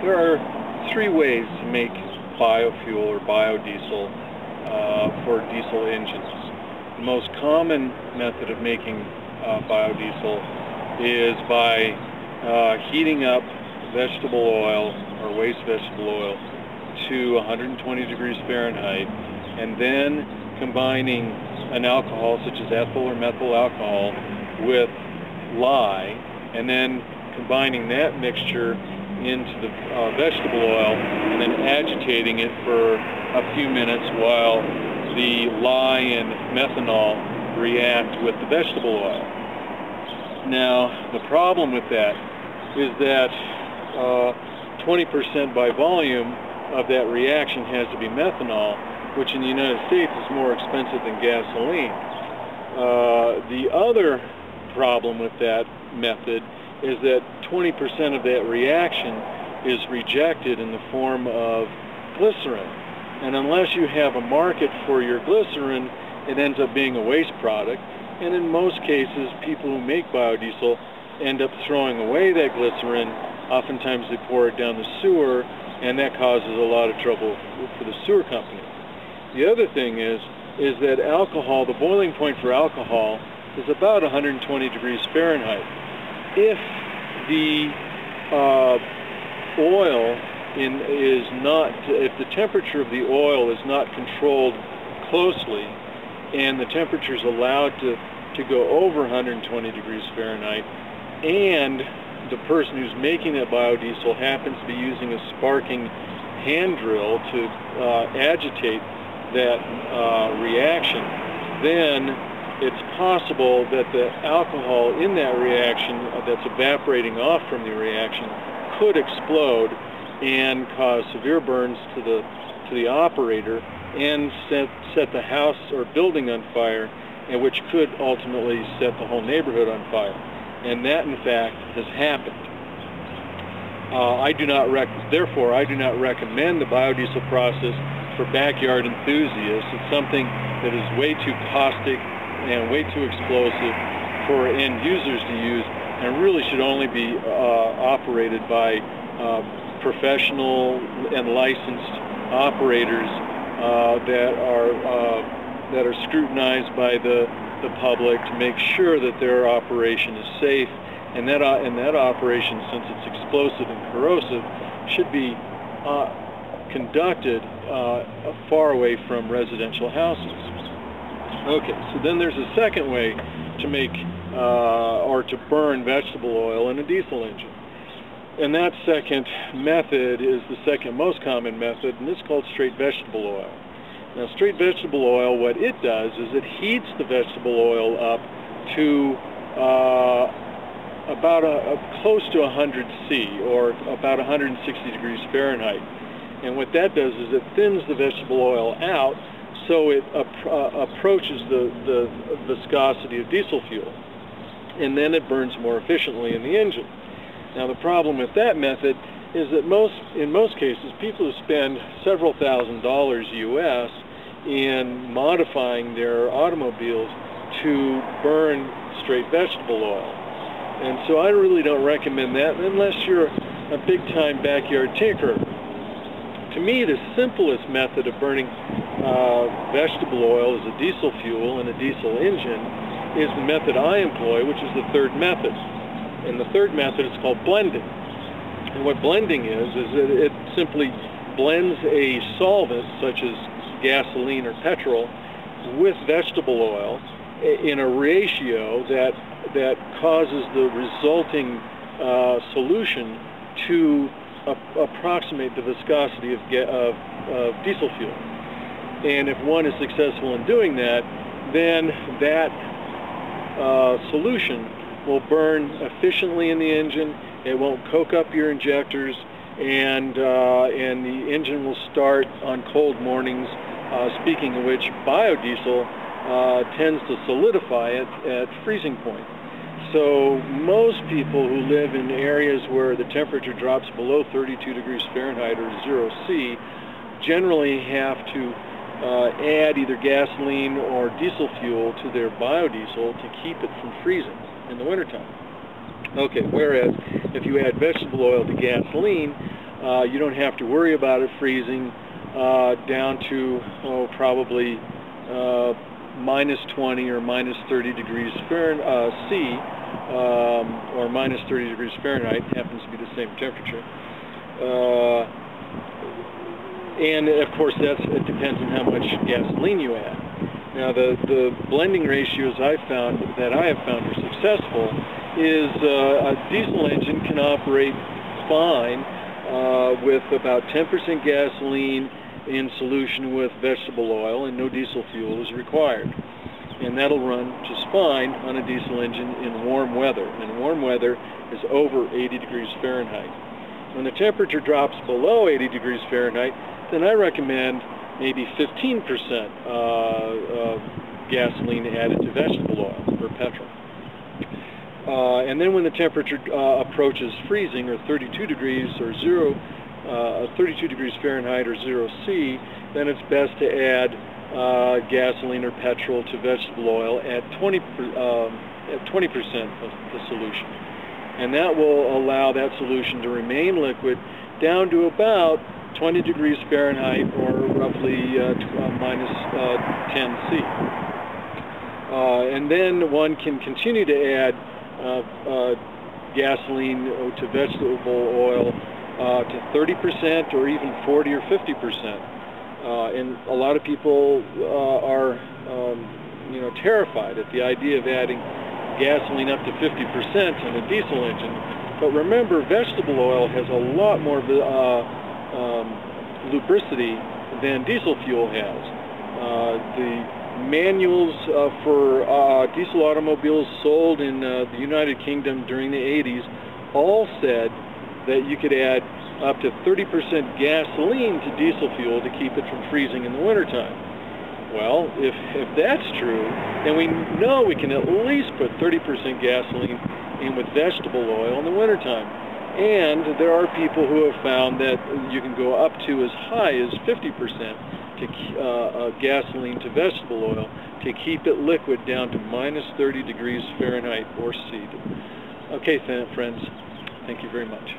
There are three ways to make biofuel or biodiesel for diesel engines. The most common method of making biodiesel is by heating up vegetable oil or waste vegetable oil to 120 degrees Fahrenheit and then combining an alcohol such as ethyl or methyl alcohol with lye, and then combining that mixture into the vegetable oil and then agitating it for a few minutes while the lye and methanol react with the vegetable oil. Now, the problem with that is that 20% by volume of that reaction has to be methanol, which in the United States is more expensive than gasoline. The other problem with that method is that 20% of that reaction is rejected in the form of glycerin. And unless you have a market for your glycerin, it ends up being a waste product. And in most cases, people who make biodiesel end up throwing away that glycerin. Oftentimes they pour it down the sewer, and that causes a lot of trouble for the sewer company. The other thing is that alcohol, the boiling point for alcohol, is about 120 degrees Fahrenheit. If the if the temperature of the oil is not controlled closely, and the temperature is allowed to go over 120 degrees Fahrenheit, and the person who's making that biodiesel happens to be using a sparking hand drill to agitate that reaction, then it's possible that the alcohol in that reaction that's evaporating off from the reaction could explode and cause severe burns to the operator and set the house or building on fire, and which could ultimately set the whole neighborhood on fire. And that, in fact, has happened. Therefore, I do not recommend the biodiesel process for backyard enthusiasts. It's something that is way too caustic and way too explosive for end users to use, and really should only be operated by professional and licensed operators that are scrutinized by the public to make sure that their operation is safe, and that operation, since it's explosive and corrosive, should be conducted far away from residential houses. Okay, so then there's a second way to make or to burn vegetable oil in a diesel engine. And that second method is the second most common method, and it's called straight vegetable oil. Now, straight vegetable oil, what it does is it heats the vegetable oil up to about close to 100 C, or about 160 degrees Fahrenheit. And what that does is it thins the vegetable oil out so it approaches the viscosity of diesel fuel, and then it burns more efficiently in the engine. Now, the problem with that method is that in most cases, people who spend several $1,000s US in modifying their automobiles to burn straight vegetable oil. And so I really don't recommend that unless you're a big-time backyard tinkerer. To me, the simplest method of burning vegetable oil as a diesel fuel in a diesel engine is the method I employ, which is the third method. And the third method is called blending. And what blending is that it simply blends a solvent, such as gasoline or petrol, with vegetable oil in a ratio that causes the resulting solution to approximate the viscosity of diesel fuel. And if one is successful in doing that, then that solution will burn efficiently in the engine. It won't coke up your injectors, and the engine will start on cold mornings. Speaking of which, biodiesel tends to solidify at freezing point. So most people who live in areas where the temperature drops below 32 degrees Fahrenheit or 0 C generally have to add either gasoline or diesel fuel to their biodiesel to keep it from freezing in the wintertime. Okay, whereas if you add vegetable oil to gasoline, you don't have to worry about it freezing down to probably minus 20 or minus 30 degrees C, or minus 30 degrees Fahrenheit, happens to be the same temperature. And of course it depends on how much gasoline you add. Now the blending ratios that I have found are successful is a diesel engine can operate fine with about 10% gasoline in solution with vegetable oil, and no diesel fuel is required. And that'll run just fine on a diesel engine in warm weather. And warm weather is over 80 degrees Fahrenheit. When the temperature drops below 80 degrees Fahrenheit, then I recommend maybe 15% gasoline added to vegetable oil or petrol. And then when the temperature approaches freezing, or 32 degrees or 32 degrees Fahrenheit or 0 C, then it's best to add gasoline or petrol to vegetable oil at 20% of the solution. And that will allow that solution to remain liquid down to about 20 degrees Fahrenheit, or roughly minus 10 C. And then one can continue to add gasoline to vegetable oil to 30% or even 40 or 50%. And a lot of people are terrified at the idea of adding gasoline up to 50% in a diesel engine. But remember, vegetable oil has a lot more lubricity than diesel fuel has. The manuals for diesel automobiles sold in the United Kingdom during the 80s all said that you could add up to 30% gasoline to diesel fuel to keep it from freezing in the wintertime. Well, if that's true, then we know we can at least put 30% gasoline in with vegetable oil in the wintertime. And there are people who have found that you can go up to as high as 50% to gasoline to vegetable oil to keep it liquid down to minus 30 degrees Fahrenheit or C. Okay, friends, thank you very much.